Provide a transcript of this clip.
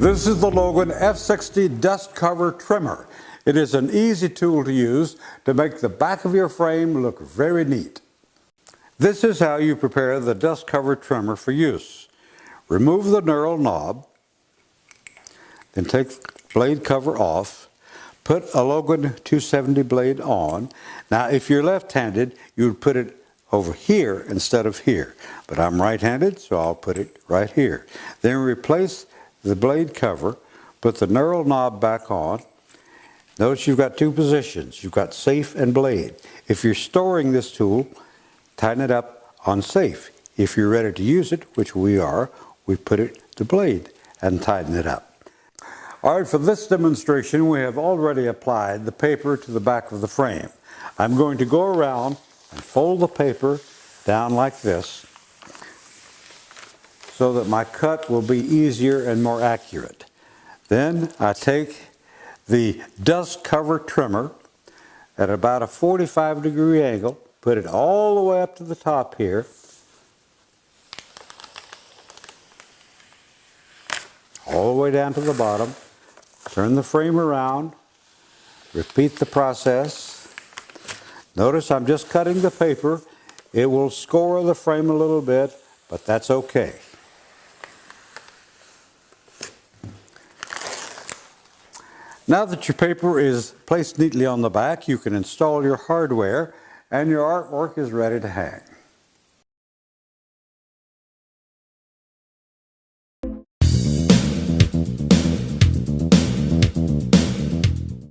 This is the LOGAN F60 dust cover trimmer. It is an easy tool to use to make the back of your frame look very neat. This is how you prepare the dust cover trimmer for use. Remove the knurled knob, then take the blade cover off. Put a LOGAN 270 blade on. Now if you're left-handed, you would put it over here instead of here. But I'm right-handed, so I'll put it right here. Then replace the blade cover, put the knurled knob back on. Notice you've got two positions. You've got safe and blade. If you're storing this tool, tighten it up on safe. If you're ready to use it, which we are, we put it to blade and tighten it up. All right, for this demonstration, we have already applied the paper to the back of the frame. I'm going to go around and fold the paper down like this so that my cut will be easier and more accurate. Then I take the dust cover trimmer at about a 45-degree angle, put it all the way up to the top here, all the way down to the bottom. Turn the frame around, repeat the process. Notice I'm just cutting the paper. It will score the frame a little bit, but that's okay. Now that your paper is placed neatly on the back, you can install your hardware and your artwork is ready to hang.